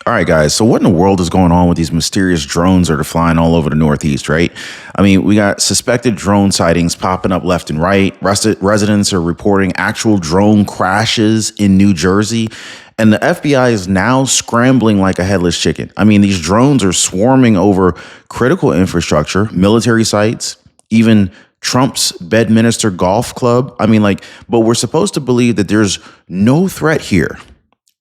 All right, guys. So what in the world is going on with these mysterious drones that are flying all over the Northeast, right? I mean, we got suspected drone sightings popping up left and right. Residents are reporting actual drone crashes in New Jersey. And the FBI is now scrambling like a headless chicken. I mean, these drones are swarming over critical infrastructure, military sites, even Trump's Bedminster Golf Club. I mean, but we're supposed to believe that there's no threat here.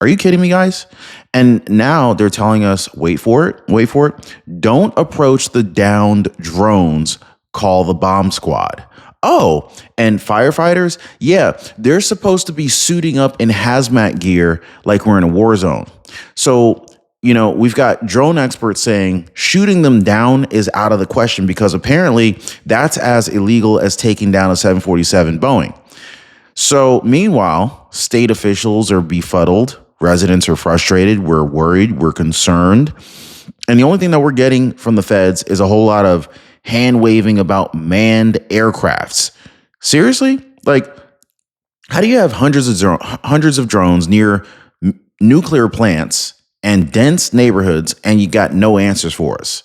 Are you kidding me, guys? And now they're telling us, wait for it, don't approach the downed drones, call the bomb squad. Oh, and firefighters, yeah, they're supposed to be suiting up in hazmat gear like we're in a war zone. So, we've got drone experts saying shooting them down is out of the question because apparently that's as illegal as taking down a 747 Boeing. So meanwhile, state officials are befuddled. Residents are frustrated. We're worried. We're concerned. And the only thing that we're getting from the feds is a whole lot of hand waving about manned aircrafts. Seriously? How do you have hundreds of drones near nuclear plants and dense neighborhoods and you got no answers for us?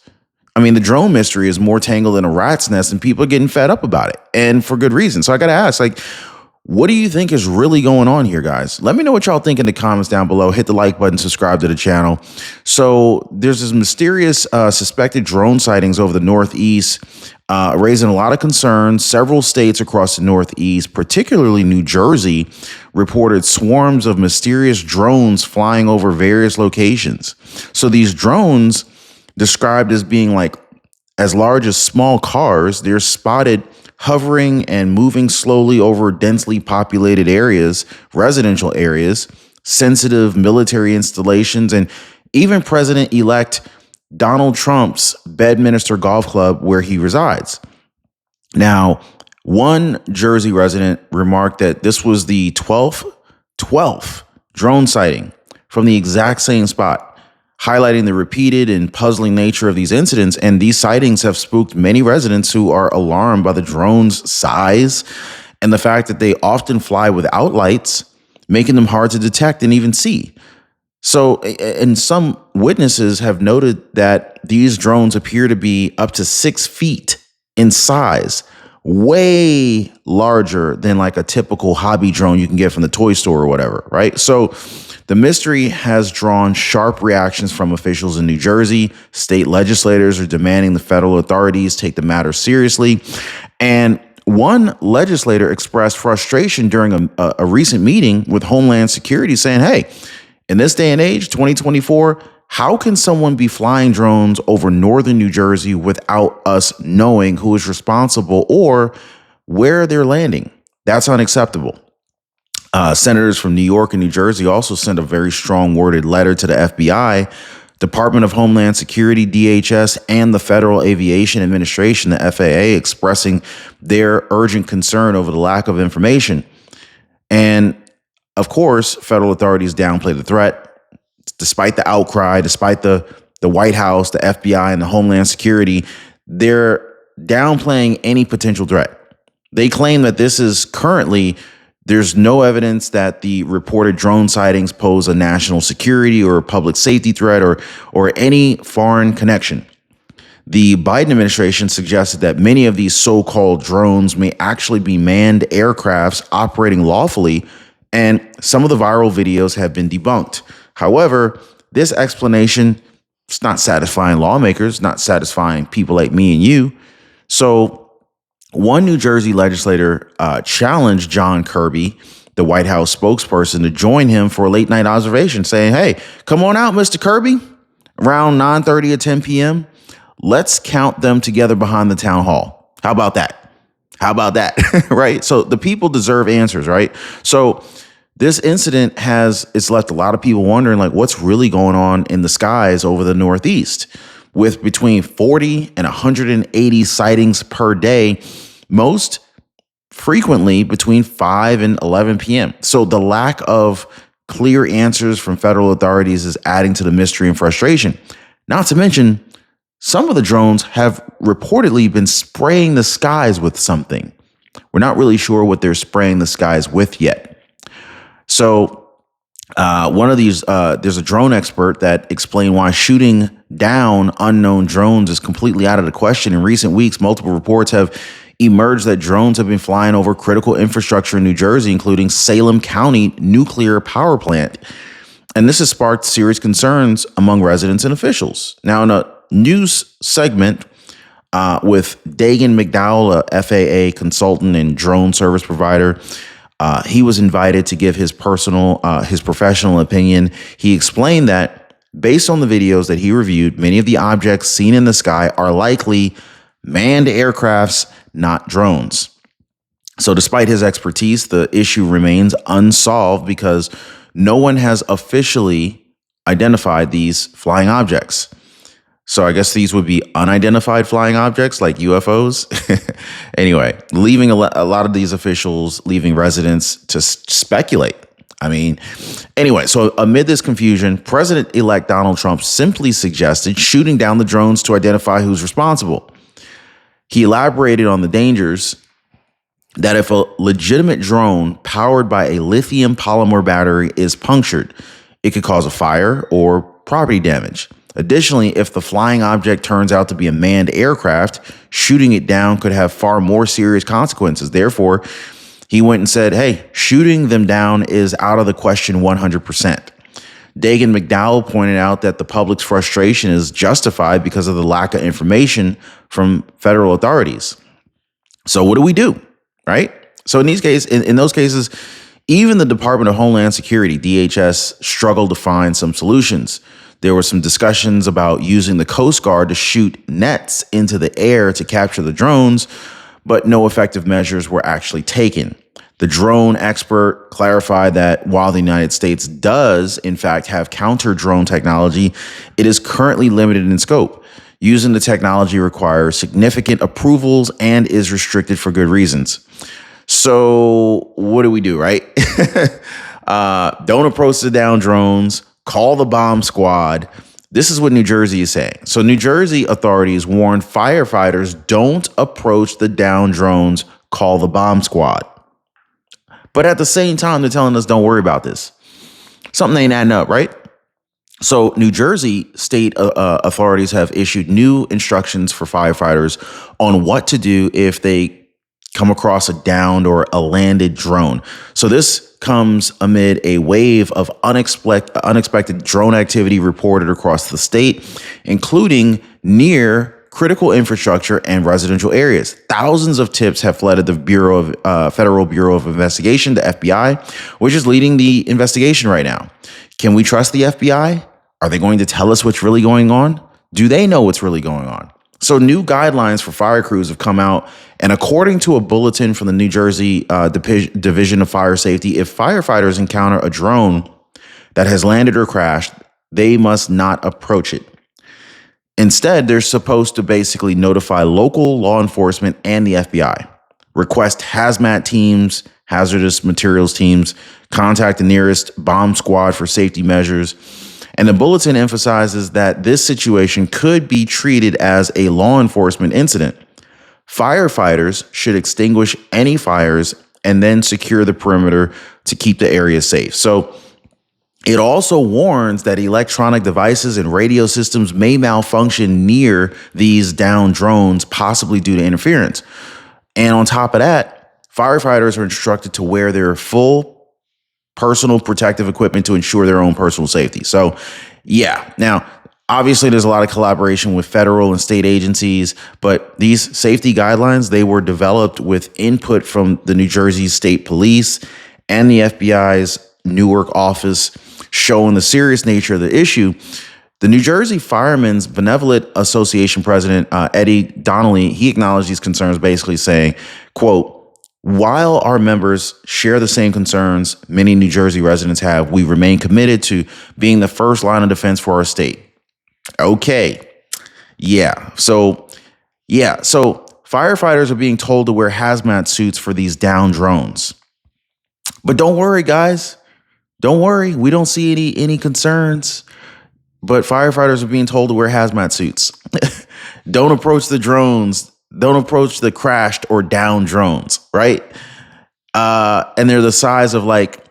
I mean, the drone mystery is more tangled in a rat's nest and people are getting fed up about it, and for good reason. So I got to ask, what do you think is really going on here, guys? Let me know what y'all think in the comments down below. Hit the like button, subscribe to the channel. So there's this mysterious suspected drone sightings over the Northeast, raising a lot of concerns. Several states across the Northeast, particularly New Jersey, reported swarms of mysterious drones flying over various locations. So these drones, described as being as large as small cars, they're spotted hovering and moving slowly over densely populated areas, residential areas, sensitive military installations, and even President-elect Donald Trump's Bedminster Golf Club where he resides. Now, one Jersey resident remarked that this was the 12th drone sighting from the exact same spot, highlighting the repeated and puzzling nature of these incidents. And these sightings have spooked many residents who are alarmed by the drone's size and the fact that they often fly without lights, making them hard to detect and even see. So, and some witnesses have noted that these drones appear to be up to 6 feet in size, way larger than a typical hobby drone you can get from the toy store or whatever, right? So the mystery has drawn sharp reactions from officials in New Jersey. State legislators are demanding the federal authorities take the matter seriously. And one legislator expressed frustration during a recent meeting with Homeland Security, saying, hey, in this day and age, 2024, how can someone be flying drones over northern New Jersey without us knowing who is responsible or where they're landing? That's unacceptable. Senators from New York and New Jersey also sent a very strong worded letter to the FBI, Department of Homeland Security, DHS, and the Federal Aviation Administration, the FAA, expressing their urgent concern over the lack of information. And of course, federal authorities downplay the threat. Despite the outcry, despite the White House, the FBI, and the Homeland Security, they're downplaying any potential threat. They claim that there's no evidence that the reported drone sightings pose a national security or public safety threat or any foreign connection. The Biden administration suggested that many of these so-called drones may actually be manned aircrafts operating lawfully, and some of the viral videos have been debunked. However, this explanation is not satisfying lawmakers, not satisfying people like me and you. So one New Jersey legislator challenged John Kirby, the White House spokesperson, to join him for a late night observation, saying, hey, come on out, Mr. Kirby, around 9:30 or 10 p.m. Let's count them together behind the town hall. How about that? Right? So the people deserve answers, right? So this incident it's left a lot of people wondering, what's really going on in the skies over the Northeast, with between 40 and 180 sightings per day, most frequently between 5 and 11 p.m. So the lack of clear answers from federal authorities is adding to the mystery and frustration. Not to mention, some of the drones have reportedly been spraying the skies with something. We're not really sure what they're spraying the skies with yet. So One of these, there's a drone expert that explained why shooting down unknown drones is completely out of the question. In recent weeks, multiple reports have emerged that drones have been flying over critical infrastructure in New Jersey, including Salem County nuclear power plant. And this has sparked serious concerns among residents and officials. Now, in a news segment with Dagan McDowell, a FAA consultant and drone service provider, he was invited to give his professional opinion. He explained that based on the videos that he reviewed, many of the objects seen in the sky are likely manned aircrafts, not drones. So despite his expertise, the issue remains unsolved because no one has officially identified these flying objects. So I guess these would be unidentified flying objects like UFOs. Anyway, leaving a lot of these officials, leaving residents to speculate. I mean, anyway, so amid this confusion, President-elect Donald Trump simply suggested shooting down the drones to identify who's responsible. He elaborated on the dangers that if a legitimate drone powered by a lithium polymer battery is punctured, it could cause a fire or property damage. Additionally, if the flying object turns out to be a manned aircraft, shooting it down could have far more serious consequences. Therefore, he went and said, hey, shooting them down is out of the question 100%. Dagan McDowell pointed out that the public's frustration is justified because of the lack of information from federal authorities. So what do? Right? So in those cases, even the Department of Homeland Security, DHS, struggled to find some solutions. There were some discussions about using the Coast Guard to shoot nets into the air to capture the drones, but no effective measures were actually taken. The drone expert clarified that while the United States does, in fact, have counter-drone technology, it is currently limited in scope. Using the technology requires significant approvals and is restricted for good reasons. So what do, right? Don't approach the down drones. Call the bomb squad. This is what New Jersey is saying. So New Jersey authorities warned firefighters don't approach the down drones. Call the bomb squad. But at the same time, they're telling us don't worry about this. Something ain't adding up, right? So New Jersey state authorities have issued new instructions for firefighters on what to do if they come across a downed or a landed drone. So this comes amid a wave of unexpected drone activity reported across the state, including near critical infrastructure and residential areas. Thousands of tips have flooded the Federal Bureau of Investigation, the FBI, which is leading the investigation right now. Can we trust the FBI? Are they going to tell us what's really going on? Do they know what's really going on? So new guidelines for fire crews have come out, and according to a bulletin from the New Jersey Division of Fire Safety, if firefighters encounter a drone that has landed or crashed, they must not approach it. Instead, they're supposed to basically notify local law enforcement and the FBI, request hazmat teams, hazardous materials teams, contact the nearest bomb squad for safety measures. And the bulletin emphasizes that this situation could be treated as a law enforcement incident. Firefighters should extinguish any fires and then secure the perimeter to keep the area safe. So it also warns that electronic devices and radio systems may malfunction near these down drones, possibly due to interference. And on top of that, firefighters are instructed to wear their full personal protective equipment to ensure their own personal safety. So, yeah. Now, obviously, there's a lot of collaboration with federal and state agencies, but these safety guidelines, they were developed with input from the New Jersey State Police and the FBI's Newark office, showing the serious nature of the issue. The New Jersey Firemen's Benevolent Association president, Eddie Donnelly, he acknowledged these concerns, basically saying, quote, "While our members share the same concerns many New Jersey residents have, we remain committed to being the first line of defense for our state." Okay. So firefighters are being told to wear hazmat suits for these down drones. But don't worry, guys. Don't worry. We don't see any concerns. But firefighters are being told to wear hazmat suits. Don't approach the drones. Don't approach the crashed or down drones, right? And they're the size of like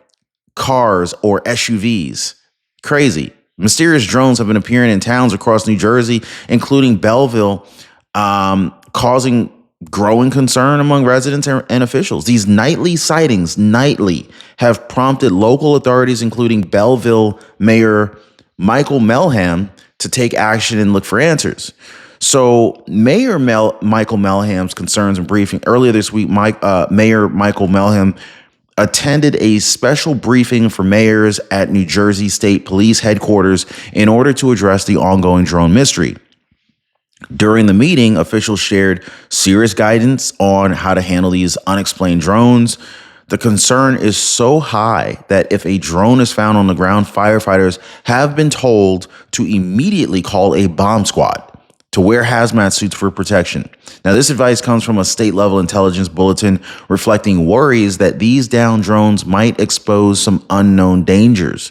cars or SUVs. Crazy. Mysterious drones have been appearing in towns across New Jersey, including Belleville, causing growing concern among residents and officials. These nightly sightings, have prompted local authorities, including Belleville Mayor Michael Melham, to take action and look for answers. So Mayor Michael Melham's concerns and briefing earlier this week, Mayor Michael Melham attended a special briefing for mayors at New Jersey State Police headquarters in order to address the ongoing drone mystery. During the meeting, officials shared serious guidance on how to handle these unexplained drones. The concern is so high that if a drone is found on the ground, firefighters have been told to immediately call a bomb squad to wear hazmat suits for protection. Now, this advice comes from a state-level intelligence bulletin reflecting worries that these downed drones might expose some unknown dangers.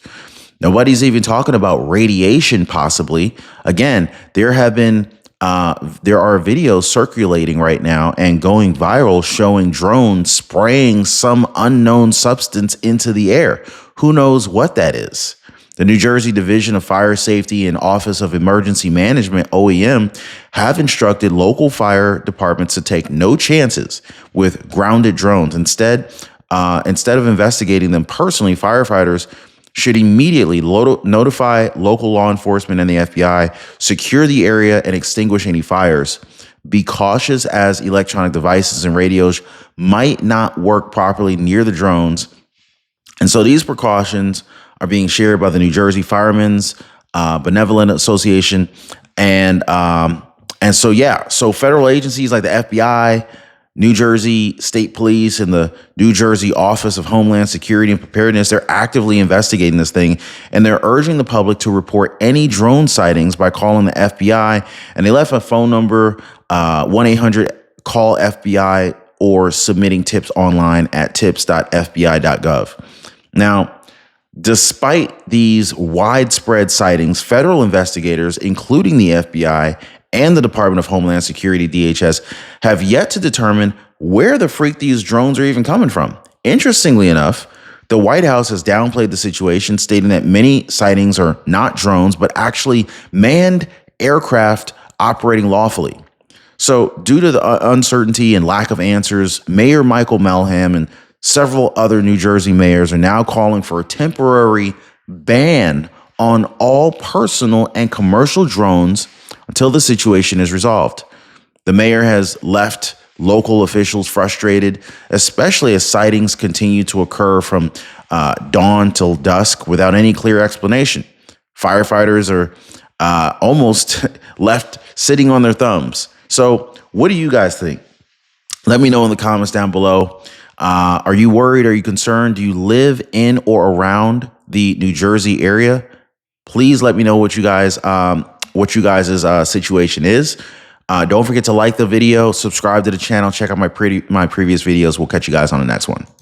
Nobody's even talking about radiation, possibly. Again, there are videos circulating right now and going viral showing drones spraying some unknown substance into the air. Who knows what that is? The New Jersey Division of Fire Safety and Office of Emergency Management, OEM, have instructed local fire departments to take no chances with grounded drones. Instead of investigating them personally, firefighters should immediately notify local law enforcement and the FBI, secure the area, and extinguish any fires. Be cautious, as electronic devices and radios might not work properly near the drones. And so these precautions are being shared by the New Jersey Firemen's Benevolent Association. So federal agencies like the FBI, New Jersey State Police, and the New Jersey Office of Homeland Security and Preparedness, they're actively investigating this thing, and they're urging the public to report any drone sightings by calling the FBI. And they left a phone number, 1-800-CALL-FBI, or submitting tips online at tips.fbi.gov. Now, despite these widespread sightings, federal investigators, including the FBI and the Department of Homeland Security, DHS, have yet to determine where the freak these drones are even coming from. Interestingly enough, the White House has downplayed the situation, stating that many sightings are not drones, but actually manned aircraft operating lawfully. So due to the uncertainty and lack of answers, Mayor Michael Melham and several other New Jersey mayors are now calling for a temporary ban on all personal and commercial drones until the situation is resolved. The mayor has left local officials frustrated, especially as sightings continue to occur from dawn till dusk without any clear explanation. Firefighters are almost left sitting on their thumbs. So what do you guys think? Let me know in the comments down below. Are you worried? Are you concerned? Do you live in or around the New Jersey area? Please let me know what you guys' situation is. Don't forget to like the video, subscribe to the channel, check out my previous videos. We'll catch you guys on the next one.